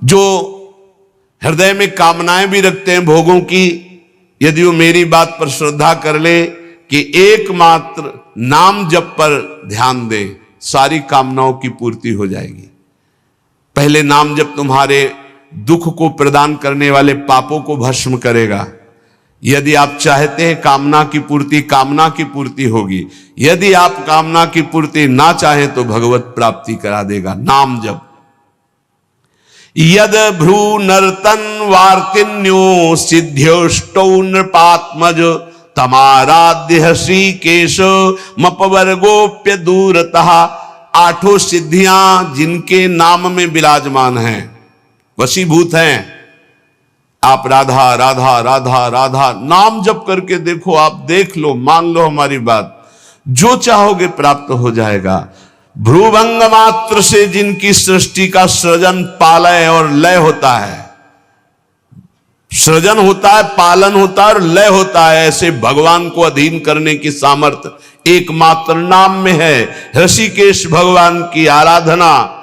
जो हृदय में कामनाएं भी रखते हैं भोगों की, यदि वो मेरी बात पर श्रद्धा कर ले कि एकमात्र नाम जप पर ध्यान दे, सारी कामनाओं की पूर्ति हो जाएगी। पहले नाम जप तुम्हारे दुख को प्रदान करने वाले पापों को भस्म करेगा। यदि आप चाहते हैं कामना की पूर्ति होगी। यदि आप कामना की पूर्ति ना चाहें तो भगवत प्राप्ति करा देगा नाम जप। यद भ्रू नर्तन वार्तिन्यो सिद्ध्योष्टौ नृपात्मज तमाराध्य श्री केश मपवर्गोप्य दूरतः। आठों सिद्धियां जिनके नाम में विराजमान हैं, वशीभूत हैं। आप राधा राधा राधा राधा नाम जप करके देखो, आप देख लो, मान लो हमारी बात, जो चाहोगे प्राप्त हो जाएगा। भ्रूभंग मात्र से जिनकी सृष्टि का सृजन, पालय और लय होता है, सृजन होता है, पालन होता है और लय होता है, ऐसे भगवान को अधीन करने की सामर्थ्य एकमात्र नाम में है। ऋषिकेश भगवान की आराधना,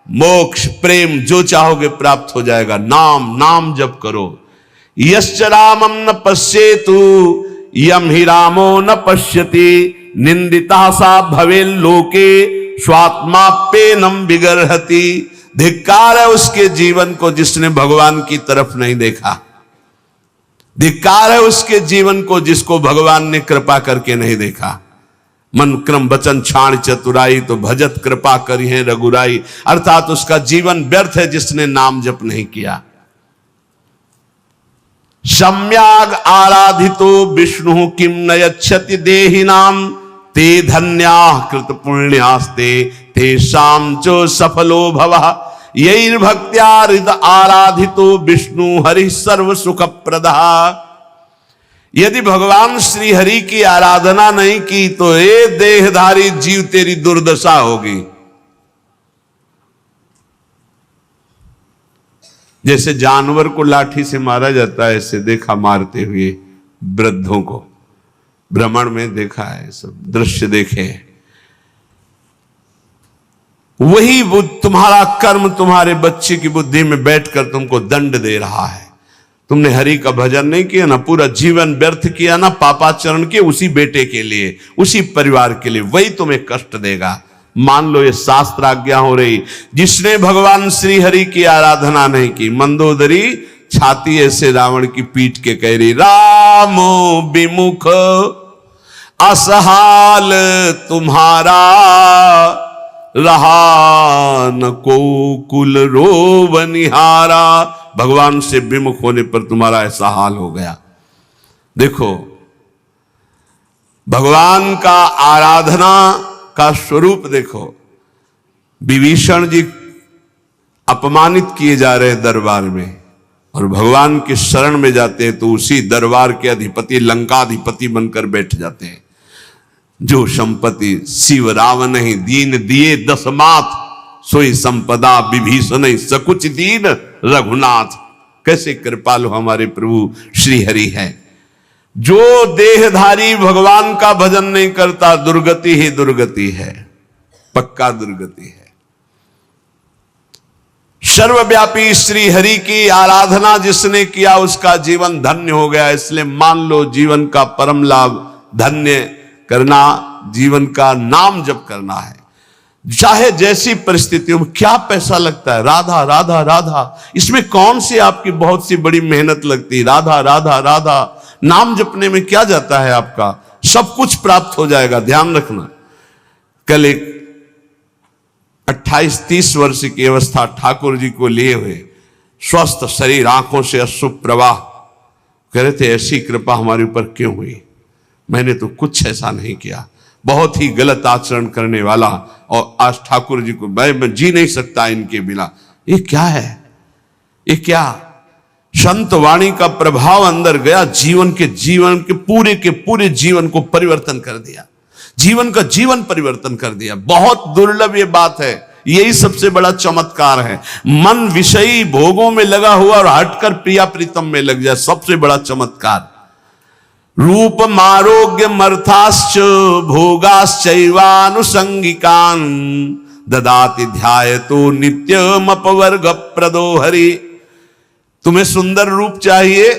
मोक्ष, प्रेम जो चाहोगे प्राप्त हो जाएगा। नाम जप करो। यश्च रामं न पश्येतु यम हि रामो न पश्यति निंदिता सा भवेल लोके स्वात्माप्येनं विगर्हति। धिक्कार है उसके जीवन को जिसने भगवान की तरफ नहीं देखा। धिक्कार है उसके जीवन को जिसको भगवान ने कृपा करके नहीं देखा। मन क्रम वचन छाण चतुराई तो भजत कृपा करी है रघुराई। अर्थात उसका जीवन व्यर्थ है जिसने नाम जप नहीं किया। सम्याग आराधितो विष्णु किम न यच्छति देहिनाम ते धन्या कृत पुण्यास्ते तेषां च सफलो भवः। यैर् भक्त्या हृद आराधितो विष्णु हरि सर्व सुख प्रदा। यदि भगवान श्री हरि की आराधना नहीं की तो ये देहधारी जीव तेरी दुर्दशा होगी। जैसे जानवर को लाठी से मारा जाता है, ऐसे देखा मारते हुए वृद्धों को, भ्रमण में देखा है, सब दृश्य देखे। वही तुम्हारा कर्म तुम्हारे बच्चे की बुद्धि में बैठकर तुमको दंड दे रहा है। तुमने हरि का भजन नहीं किया ना, पूरा जीवन व्यर्थ किया ना, पापाचरण के उसी बेटे के लिए, उसी परिवार के लिए, वही तुम्हें कष्ट देगा। मान लो ये शास्त्र आज्ञा हो रही। जिसने भगवान श्री हरि की आराधना नहीं की, मंदोदरी छाती ऐसे रावण की पीट के कह रही, रामो विमुख असहाल तुम्हारा रहा न को कुल रोव निहारा। भगवान से विमुख होने पर तुम्हारा ऐसा हाल हो गया। देखो भगवान का आराधना का स्वरूप देखो। विभीषण जी अपमानित किए जा रहे दरबार में और भगवान के शरण में जाते हैं तो उसी दरबार के अधिपति लंकाधिपति बनकर बैठ जाते हैं। जो संपत्ति शिव रावण ही दीन दिए दशमात सोई संपदा विभीषण सकुच दीन रघुनाथ। कैसे कृपालु हमारे प्रभु श्री हरि है। जो देहधारी भगवान का भजन नहीं करता दुर्गति ही दुर्गति है, पक्का दुर्गति है। सर्वव्यापी श्री हरि की आराधना जिसने किया उसका जीवन धन्य हो गया। इसलिए मान लो जीवन का परम लाभ धन्य करना, जीवन का नाम जप करना है। चाहे जैसी परिस्थितियों में, क्या पैसा लगता है, राधा राधा राधा, इसमें कौन सी आपकी बहुत सी बड़ी मेहनत लगती है। राधा राधा राधा नाम जपने में क्या जाता है आपका, सब कुछ प्राप्त हो जाएगा। ध्यान रखना। कल एक 28-30 वर्ष की अवस्था ठाकुर जी को लिए हुए, स्वस्थ शरीर, आंखों से अश्रु प्रवाह, कह रहे थे ऐसी कृपा हमारे ऊपर क्यों हुई। मैंने तो कुछ ऐसा नहीं किया, बहुत ही गलत आचरण करने वाला, और आज ठाकुर जी को मैं जी नहीं सकता इनके बिना। ये क्या है, ये क्या संत वाणी का प्रभाव अंदर गया, जीवन के पूरे जीवन को परिवर्तन कर दिया, जीवन का जीवन परिवर्तन कर दिया। बहुत दुर्लभ ये बात है, यही सबसे बड़ा चमत्कार है। मन विषयी भोगों में लगा हुआ और हटकर प्रिया प्रीतम में लग जाए, सबसे बड़ा चमत्कार। रूप मारोग्य मर्थाश्च भोगाश्चैवानुसंगिकान् ददाति ध्यायतो नित्यम अपवर्ग प्रदो हरि। तुम्हें सुंदर रूप चाहिए,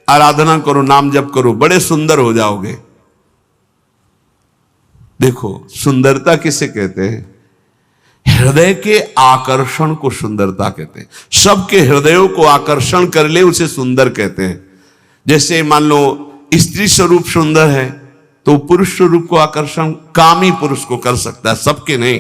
आराधना करो, नाम जप करो, बड़े सुंदर हो जाओगे। देखो सुंदरता किसे कहते हैं? हृदय के आकर्षण को सुंदरता कहते हैं। सबके हृदयों को आकर्षण कर ले उसे सुंदर कहते हैं। जैसे मान लो स्त्री स्वरूप सुंदर है तो पुरुष स्वरूप को आकर्षण कामी पुरुष को कर सकता है, सबके नहीं।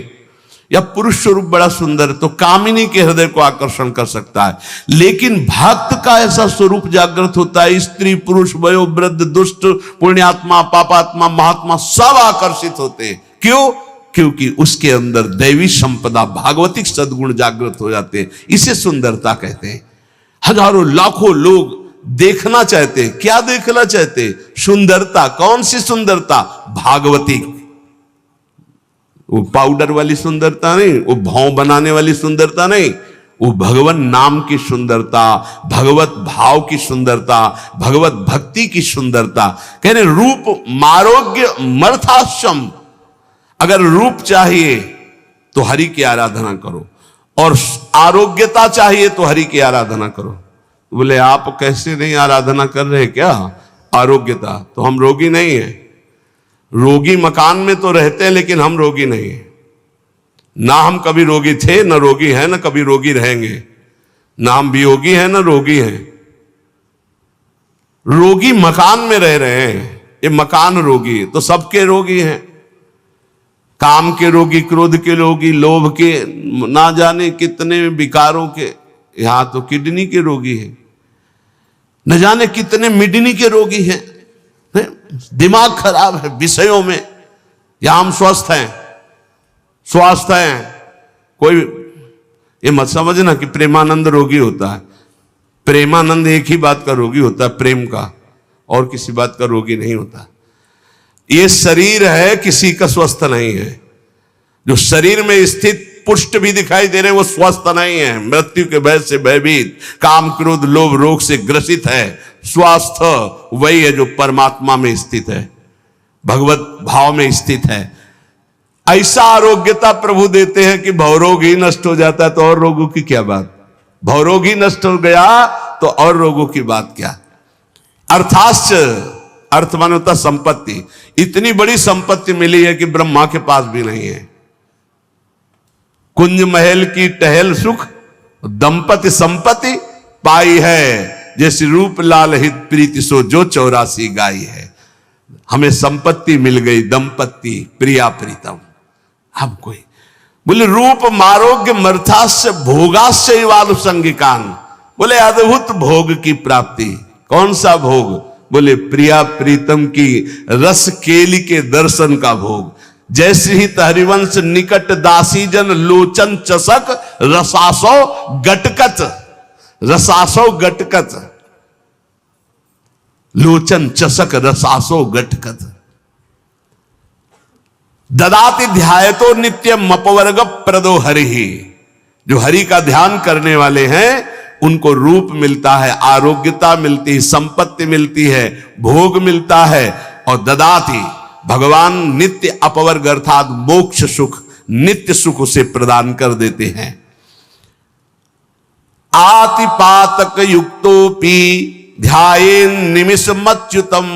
या पुरुष स्वरूप बड़ा सुंदर है तो कामिनी के हृदय को आकर्षण कर सकता है। लेकिन भक्त का ऐसा स्वरूप जागृत होता है, स्त्री पुरुष वयो वृद्ध दुष्ट पुण्यात्मा पापात्मा महात्मा सब आकर्षित होते हैं। क्यों? क्योंकि उसके अंदर दैवी संपदा भागवतिक सद्गुण जागृत हो जाते हैं। इसे सुंदरता कहते हैं। हजारों लाखों लोग देखना चाहते हैं। क्या देखना चाहते? सुंदरता। कौन सी सुंदरता? भागवतिक। वो पाउडर वाली सुंदरता नहीं, वो भाव बनाने वाली सुंदरता नहीं, वो भगवान नाम की सुंदरता, भगवत भाव की सुंदरता, भगवत भक्ति की सुंदरता। कह रहे रूप मारोग्य मर्थाश्रम। अगर रूप चाहिए तो हरि की आराधना करो, और आरोग्यता चाहिए तो हरि की आराधना करो। बोले आप कैसे नहीं आराधना कर रहे क्या? आरोग्यता तो हम रोगी नहीं है। रोगी मकान में तो रहते हैं लेकिन हम रोगी नहीं है। ना हम कभी रोगी थे, ना रोगी है, ना कभी रोगी रहेंगे। ना हम वियोगी हैं ना रोगी हैं। रोगी मकान में रह रहे हैं, ये मकान रोगी है। तो सबके रोगी हैं। काम के रोगी, क्रोध के रोगी, लोभ के, ना जाने कितने विकारों के। यहां तो किडनी के रोगी हैं, न जाने कितने मिडनी के रोगी हैं। दिमाग खराब है विषयों में। या हम स्वस्थ हैं, स्वस्थ हैं। कोई ये मत समझना कि प्रेमानंद रोगी होता है। प्रेमानंद एक ही बात का रोगी होता है, प्रेम का, और किसी बात का रोगी नहीं होता। ये शरीर है, किसी का स्वस्थ नहीं है। जो शरीर में स्थित पुष्ट भी दिखाई दे रहे हैं वो स्वस्थ नहीं है। मृत्यु के भय से भयभीत, काम क्रोध लोभ रोग से ग्रसित है। स्वस्थ वही है जो परमात्मा में स्थित है, भगवत भाव में स्थित है। ऐसा आरोग्यता प्रभु देते हैं कि भवरोग ही नष्ट हो जाता है तो और रोगों की क्या बात। भवरोग ही नष्ट हो गया तो और रोगों की बात क्या। अर्थाश्च, अर्थ माने होता संपत्ति। इतनी बड़ी संपत्ति मिली है कि ब्रह्मा के पास भी नहीं है। कुंज महल की टहल सुख, दंपति संपत्ति पाई है। जैसे रूप लाल हित प्रीति सो जो 84 गाई है। हमें संपत्ति मिल गई, दंपत्ति प्रिया प्रीतम। हम कोई बोले रूप मारोग्य मर्थास्य भोगास्य वालुसंगिकान। बोले अद्भुत भोग की प्राप्ति। कौन सा भोग? बोले प्रिया प्रीतम की रस केली के दर्शन का भोग। जैसे ही हरिवंश निकट दासी जन लोचन चसक रसासो गटकत, रसासो गटकत, लोचन चसक रसासो गटकत। ददाति ध्यायतो नित्यम अपवर्ग प्रदो हरि। जो हरि का ध्यान करने वाले हैं उनको रूप मिलता है, आरोग्यता मिलती है, संपत्ति मिलती है, भोग मिलता है। और ददाति भगवान नित्य अपवर्ग अर्थात मोक्ष सुख, नित्य सुख उसे प्रदान कर देते हैं। आतिपातक युक्तोपि ध्यायेन निमिषमच्युतम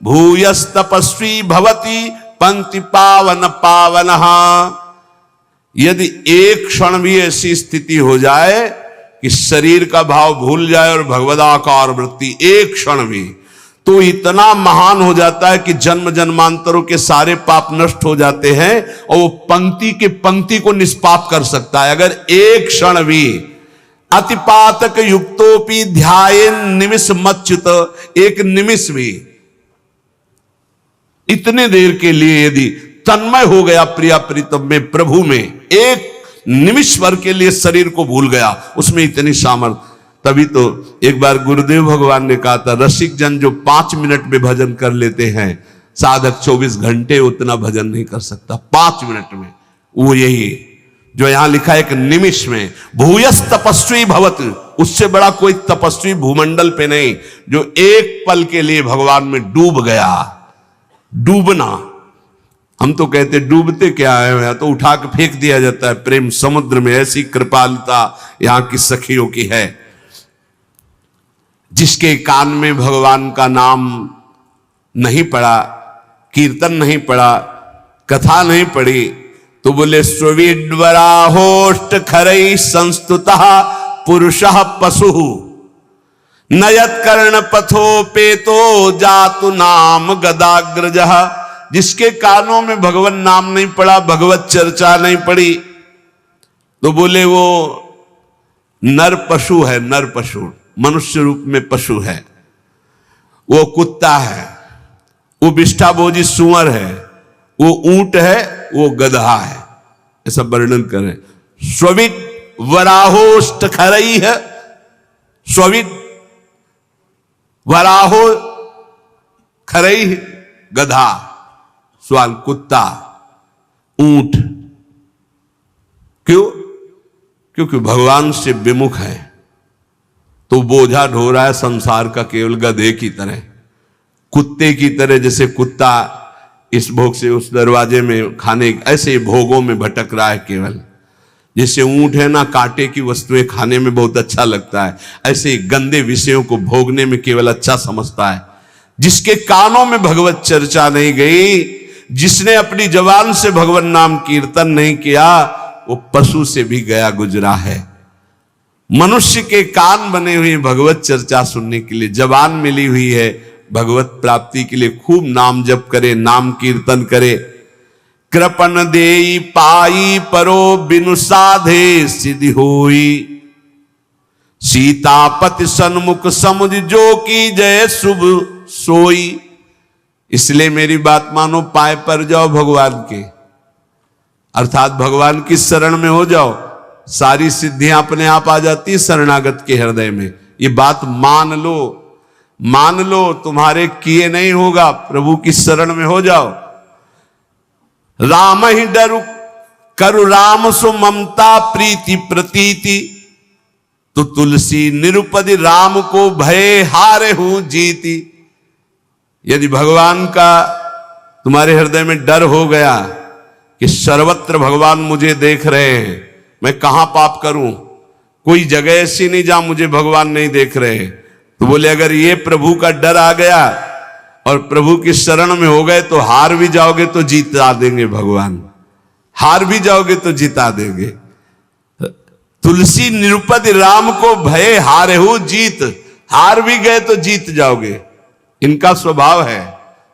भूयस तपस्वी भवति पंक्ति पावन पावनः। यदि एक क्षण भी ऐसी स्थिति हो जाए कि शरीर का भाव भूल जाए और भगवदाकार वृत्ति एक क्षण भी, तो इतना महान हो जाता है कि जन्म जन्मांतरों के सारे पाप नष्ट हो जाते हैं और वो पंक्ति के पंक्ति को निष्पाप कर सकता है अगर एक क्षण भी। अतिपातक युक्तोपि ध्यायेन निमिष मच्युत, एक निमिष भी, इतने देर के लिए यदि तन्मय हो गया प्रिया प्रीतम में, प्रभु में, एक निमिष भर के लिए शरीर को भूल गया, उसमें इतनी सामर्थ्य। तभी तो एक बार गुरुदेव भगवान ने कहा था, रसिक जन जो 5 मिनट में भजन कर लेते हैं, साधक 24 घंटे उतना भजन नहीं कर सकता 5 मिनट में। वो यही जो यहां लिखा है, एक निमिष में। भूयस तपस्वी भवत, उससे बड़ा कोई तपस्वी भूमंडल पे नहीं जो एक पल के लिए भगवान में डूब गया। डूबना, हम तो कहते डूबते क्या है, तो उठा के फेंक दिया जाता है प्रेम समुद्र में। ऐसी कृपालुता यहां की सखियों की है। जिसके कान में भगवान का नाम नहीं पड़ा, कीर्तन नहीं पड़ा, कथा नहीं पड़ी, तो बोले स्वीडवराहोष्ट खरई संस्तुतः पुरुषः पशु नयत कर्ण पथो पेतो जातु नाम गदाग्रजः। जिसके कानों में भगवान नाम नहीं पड़ा, भगवत चर्चा नहीं पड़ी, तो बोले वो नर पशु है। नर पशु मनुष्य रूप में पशु है, वो कुत्ता है, वो विष्ठाभोजी सुअर है, वो ऊंट है, वो गधा है, ऐसा वर्णन करें। स्विद वराहोष्ट खरई है, स्विद वराहो खरई गधा, स्वाल कुत्ता, ऊंट। क्यों? क्योंकि भगवान से विमुख है, तो बोझा ढो रहा है संसार का केवल गधे की तरह, कुत्ते की तरह। जैसे कुत्ता इस भोग से उस दरवाजे में खाने, ऐसे भोगों में भटक रहा है केवल। जैसे ऊंट है ना, कांटे की वस्तुएं खाने में बहुत अच्छा लगता है, ऐसे गंदे विषयों को भोगने में केवल अच्छा समझता है। जिसके कानों में भगवत चर्चा नहीं गई, जिसने अपनी जबान से भगवान नाम कीर्तन नहीं किया, वो पशु से भी गया गुजरा है। मनुष्य के कान बने हुए भगवत चर्चा सुनने के लिए, जबान मिली हुई है भगवत प्राप्ति के लिए। खूब नाम जप करे, नाम कीर्तन करे। कृपन देई पाई परो बिनु साधे सिद्धि होई, सीतापति सन्मुख समुझ जो की जय शुभ सोई। इसलिए मेरी बात मानो, पाए पर जाओ भगवान के, अर्थात भगवान की शरण में हो जाओ, सारी सिद्धियां अपने आप आ जाती शरणागत के हृदय में। ये बात मान लो, मान लो, तुम्हारे किए नहीं होगा, प्रभु की शरण में हो जाओ। राम ही डरु करु राम सो ममता प्रीति प्रतीति, तो तुलसी निरुपदि राम को भय हारे हूं जीती। यदि भगवान का तुम्हारे हृदय में डर हो गया कि सर्वत्र भगवान मुझे देख रहे हैं, मैं कहां पाप करूं, कोई जगह ऐसी नहीं जहां मुझे भगवान नहीं देख रहे, तो बोले अगर ये प्रभु का डर आ गया और प्रभु की शरण में हो गए, तो हार भी जाओगे तो जीता देंगे भगवान, हार भी जाओगे तो जीता देंगे। तुलसी निरुपति राम को भय हारे हो जीत, हार भी गए तो जीत जाओगे। इनका स्वभाव है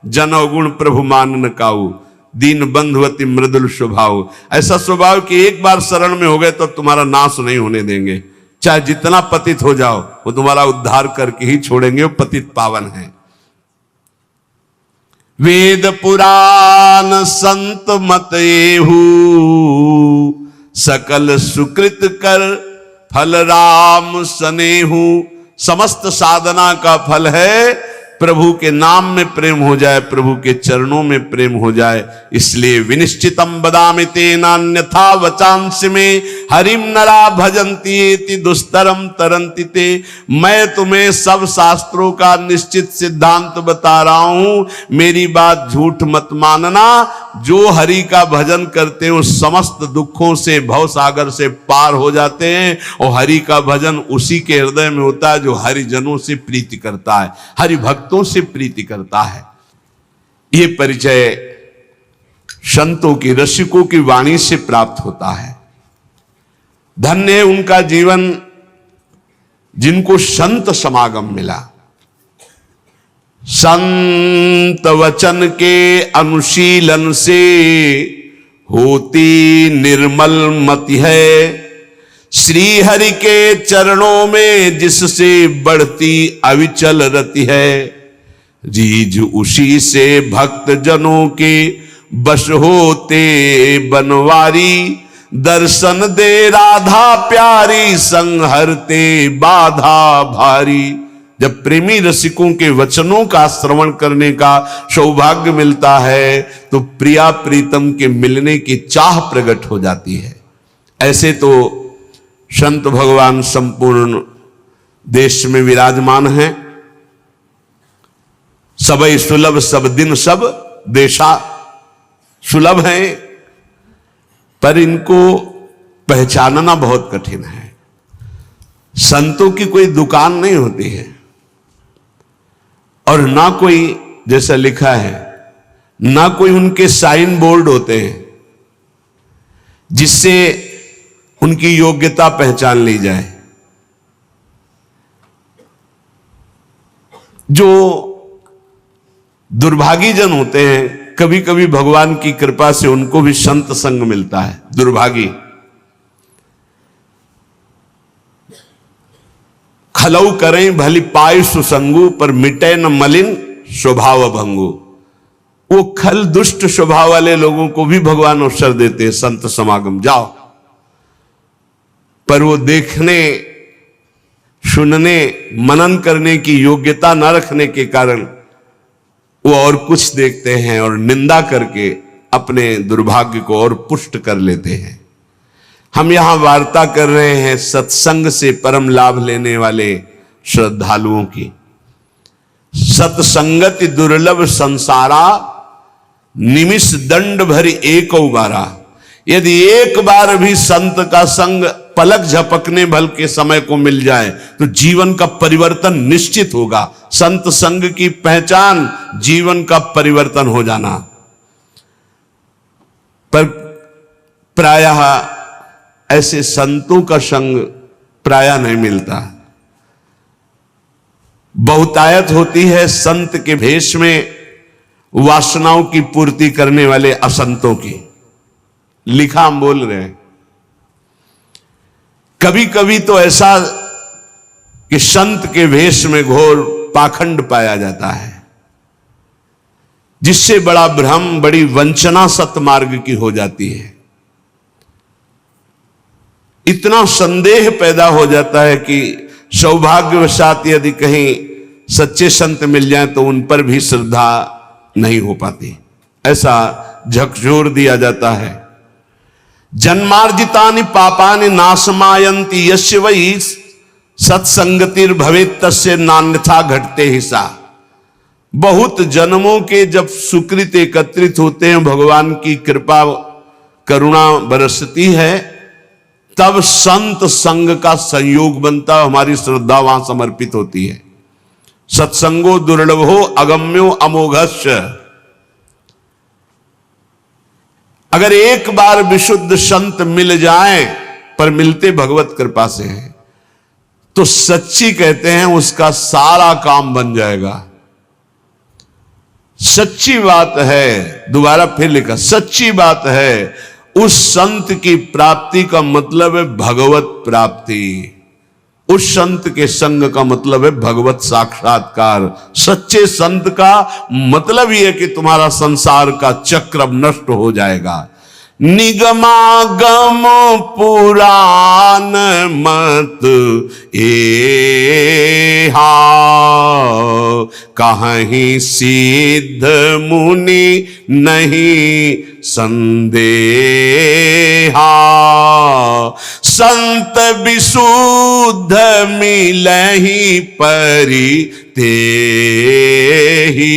जन अवगुण प्रभु मान न काऊ, दीन बंधुवती मृदुल स्वभाव। ऐसा स्वभाव कि एक बार शरण में हो गए तो तुम्हारा नाश नहीं होने देंगे, चाहे जितना पतित हो जाओ, वो तुम्हारा उद्धार करके ही छोड़ेंगे। वो पतित पावन है। वेद पुराण संत मत एहू, सकल सुकृत कर फल राम सनेहू। समस्त साधना का फल है प्रभु के नाम में प्रेम हो जाए, प्रभु के चरणों में प्रेम हो जाए। इसलिए विनिश्चितम बदामि तेनान्यथा वचांस में हरिम नरा भजन्ति एति दुस्तरम तरन्ति ते। मैं तुम्हें सब शास्त्रों का निश्चित सिद्धांत बता रहा हूं, मेरी बात झूठ मत मानना। जो हरि का भजन करते हैं समस्त दुखों से, भव सागर से पार हो जाते हैं। और हरि का भजन उसी के हृदय में होता है जो हरिजनों से प्रीति करता है, हरि भक्तों से प्रीति करता है। ये परिचय संतों की, रसिकों की वाणी से प्राप्त होता है। धन्य है उनका जीवन जिनको संत समागम मिला। संत वचन के अनुशीलन से होती निर्मल मति है, श्री हरि के चरणों में जिससे बढ़ती अविचल रति है। रीझ उसी से भक्त जनों के बश होते बनवारी, दर्शन दे राधा प्यारी संग हरते बाधा भारी। जब प्रेमी रसिकों के वचनों का श्रवण करने का सौभाग्य मिलता है तो प्रिया प्रीतम के मिलने की चाह प्रकट हो जाती है। ऐसे तो संत भगवान संपूर्ण देश में विराजमान हैं। सबई सुलभ सब दिन सब देशा, सुलभ हैं, पर इनको पहचानना बहुत कठिन है। संतों की कोई दुकान नहीं होती है, और ना कोई, जैसा लिखा है, ना कोई उनके साइन बोर्ड होते हैं जिससे उनकी योग्यता पहचान ली जाए। जो दुर्भागी जन होते हैं, कभी कभी भगवान की कृपा से उनको भी संत संग मिलता है। दुर्भागी खलऊ करें भली पाय सुसंगु, पर मिटे न मलिन स्वभाव भंगु। वो खल दुष्ट स्वभाव वाले लोगों को भी भगवान अवसर देते हैं, संत समागम जाओ, पर वो देखने, सुनने, मनन करने की योग्यता न रखने के कारण वो और कुछ देखते हैं और निंदा करके अपने दुर्भाग्य को और पुष्ट कर लेते हैं। हम यहां वार्ता कर रहे हैं सत्संग से परम लाभ लेने वाले श्रद्धालुओं की। सत्संगति दुर्लभ संसारा, निमिष दंड भरी एक बारा। यदि एक बार भी संत का संग पलक झपकने भल के समय को मिल जाए तो जीवन का परिवर्तन निश्चित होगा। संत संग की पहचान जीवन का परिवर्तन हो जाना। पर प्रायः ऐसे संतों का संग प्रायः नहीं मिलता। बहुतायत होती है संत के भेष में वासनाओं की पूर्ति करने वाले असंतों की। लिखा हम बोल रहे हैं। कभी कभी तो ऐसा कि संत के वेश में घोर पाखंड पाया जाता है, जिससे बड़ा भ्रम, बड़ी वंचना सतमार्ग की हो जाती है। इतना संदेह पैदा हो जाता है कि सौभाग्यवशात यदि कहीं सच्चे संत मिल जाएं तो उन पर भी श्रद्धा नहीं हो पाती। ऐसा झकझोर दिया जाता है। जन्मार्जितानि पापानि नाशमायन्ति यस्य वै सत्संगतिर भवेत् तस्य नान्यथा घटते हिसा। बहुत जन्मों के जब सुकृत एकत्रित होते हैं, भगवान की कृपा करुणा बरसती है, तब संत संग का संयोग बनता, हमारी श्रद्धा वहां समर्पित होती है। सत्संगो दुर्लभो अगम्यो अमोघस्य। अगर एक बार विशुद्ध संत मिल जाए, पर मिलते भगवत कृपा से हैं, तो सच्ची कहते हैं उसका सारा काम बन जाएगा। सच्ची बात है, दोबारा फिर लिखा, सच्ची बात है, उस संत की प्राप्ति का मतलब है भगवत प्राप्ति। उस संत के संग का मतलब है भगवत साक्षात्कार। सच्चे संत का मतलब ही है कि तुम्हारा संसार का चक्र अब नष्ट हो जाएगा। निगमागम पुराण मत एहा, कहीं सिद्ध मुनि नहीं संदेहा। संत विशुद्ध मिलहि परि तेहि,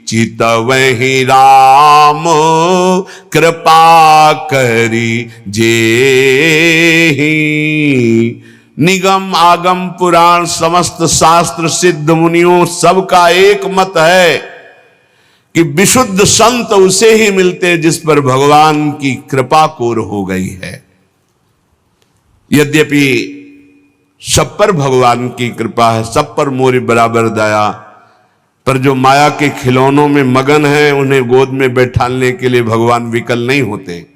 चितवहि राम कृपा करि जेहि। निगम आगम पुराण समस्त शास्त्र सिद्ध मुनियों सबका एक मत है कि विशुद्ध संत उसे ही मिलते जिस पर भगवान की कृपा कोर हो गई है। यद्यपि सब पर भगवान की कृपा है, सब पर मोरी बराबर दया, पर जो माया के खिलौनों में मगन हैं उन्हें गोद में बैठाने के लिए भगवान विकल नहीं होते।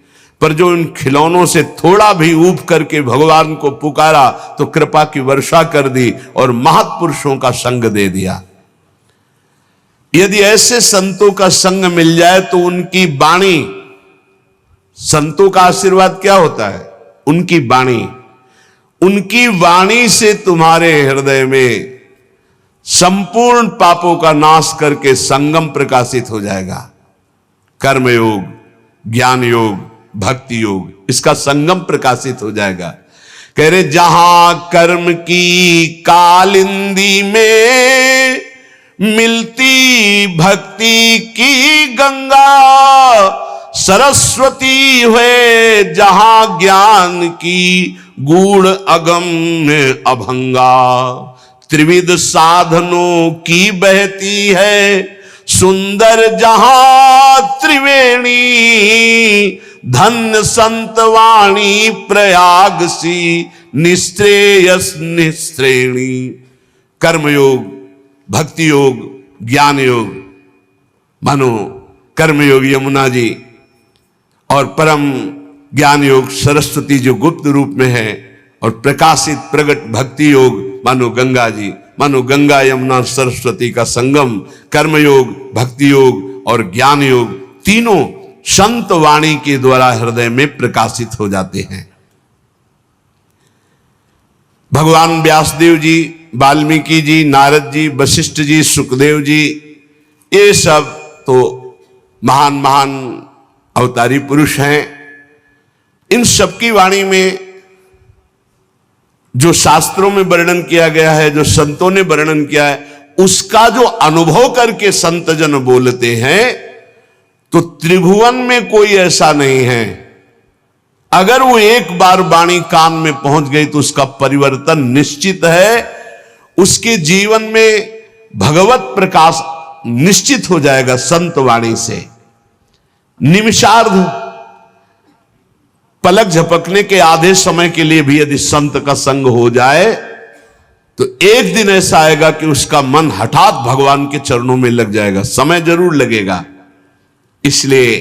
पर जो उन खिलौनों से थोड़ा भी ऊब करके भगवान को पुकारा तो कृपा की वर्षा कर दी और महापुरुषों का संग दे दिया। यदि ऐसे संतों का संग मिल जाए तो उनकी वाणी, संतों का आशीर्वाद क्या होता है? उनकी वाणी, उनकी वाणी से तुम्हारे हृदय में संपूर्ण पापों का नाश करके संगम प्रकाशित हो जाएगा। कर्म योग, ज्ञान योग, भक्ति योग, इसका संगम प्रकाशित हो जाएगा। कह रहे जहां कर्म की कालिंदी में मिलती भक्ति की गंगा, सरस्वती हुए जहां ज्ञान की गूढ़ अगम्य अभंगा। त्रिविध साधनों की बहती है सुंदर जहां त्रिवेणी, धन्य संत वाणी प्रयाग सी निश्रेयस निश्रेणी। कर्मयोग, भक्ति योग, ज्ञान योग, मानो कर्मयोग यमुना जी और परम ज्ञान योग सरस्वती जो गुप्त रूप में है, और प्रकाशित प्रगट भक्ति योग मानो गंगा जी, मानो गंगा यमुना सरस्वती का संगम। कर्मयोग, भक्ति योग और ज्ञान योग तीनों संत वाणी के द्वारा हृदय में प्रकाशित हो जाते हैं। भगवान व्यासदेव जी, वाल्मीकि जी, नारद जी, वशिष्ठ जी, सुखदेव जी, ये सब तो महान महान अवतारी पुरुष हैं। इन सबकी वाणी में जो शास्त्रों में वर्णन किया गया है, जो संतों ने वर्णन किया है, उसका जो अनुभव करके संत जन बोलते हैं, तो त्रिभुवन में कोई ऐसा नहीं है, अगर वो एक बार वाणी कान में पहुंच गई तो उसका परिवर्तन निश्चित है। उसके जीवन में भगवत प्रकाश निश्चित हो जाएगा संत वाणी से। निमिषार्ध, पलक झपकने के आधे समय के लिए भी यदि संत का संग हो जाए तो एक दिन ऐसा आएगा कि उसका मन हठात भगवान के चरणों में लग जाएगा। समय जरूर लगेगा। इसलिए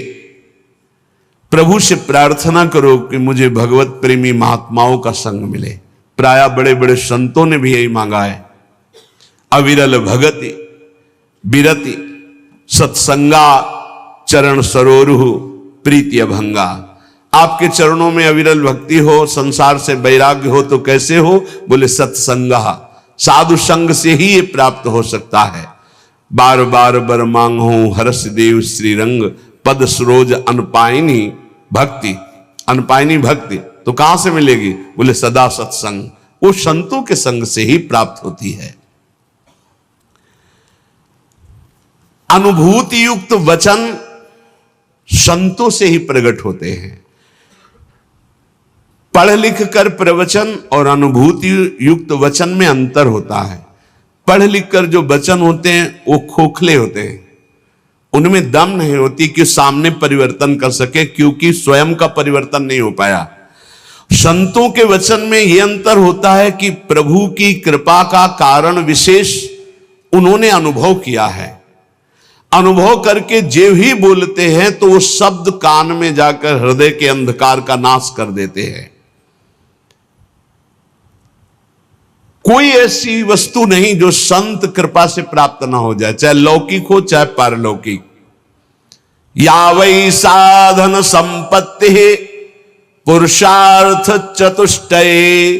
प्रभु से प्रार्थना करो कि मुझे भगवत प्रेमी महात्माओं का संग मिले। प्रायः बड़े बड़े संतों ने भी यही मांगा है। अविरल भगति बिरति सत्संगा चरण सरोरुहु प्रीति अभंगा। आपके चरणों में अविरल भक्ति हो, संसार से वैराग्य हो तो कैसे हो? बोले सत्संगा, साधु संग से ही ये प्राप्त हो सकता है। बार बार बर मांगो हर्ष देव श्रीरंग, पद सरोज अनपायनी भक्ति। अनपायनी भक्ति तो कहां से मिलेगी? बोले सदा सत्संग, वो संतों के संग से ही प्राप्त होती है। अनुभूति युक्त वचन संतों से ही प्रकट होते हैं। पढ़ लिख कर प्रवचन और अनुभूति युक्त वचन में अंतर होता है। पढ़ लिख कर जो वचन होते हैं वो खोखले होते हैं, उनमें दम नहीं होती कि सामने परिवर्तन कर सके, क्योंकि स्वयं का परिवर्तन नहीं हो पाया। संतों के वचन में यह अंतर होता है कि प्रभु की कृपा का कारण विशेष उन्होंने अनुभव किया है। अनुभव करके जो ही बोलते हैं तो वो शब्द कान में जाकर हृदय के अंधकार का नाश कर देते हैं। कोई ऐसी वस्तु नहीं जो संत कृपा से प्राप्त ना हो जाए, चाहे लौकिक हो चाहे पारलौकिक। या वै साधन संपत्ति पुरुषार्थ चतुष्टये,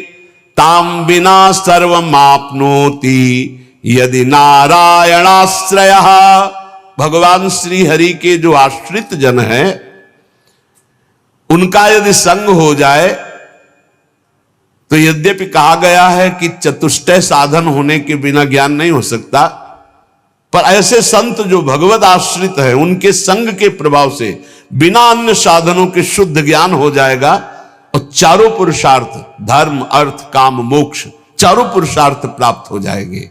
ताम बिना सर्वमाप्नोति यदि नारायणाश्रयः। भगवान श्री हरि के जो आश्रित जन हैं उनका यदि संग हो जाए तो यद्यपि कहा गया है कि चतुष्टय साधन होने के बिना ज्ञान नहीं हो सकता, पर ऐसे संत जो भगवत आश्रित है उनके संग के प्रभाव से बिना अन्य साधनों के शुद्ध ज्ञान हो जाएगा और चारों पुरुषार्थ धर्म अर्थ काम मोक्ष चारों पुरुषार्थ प्राप्त हो जाएंगे।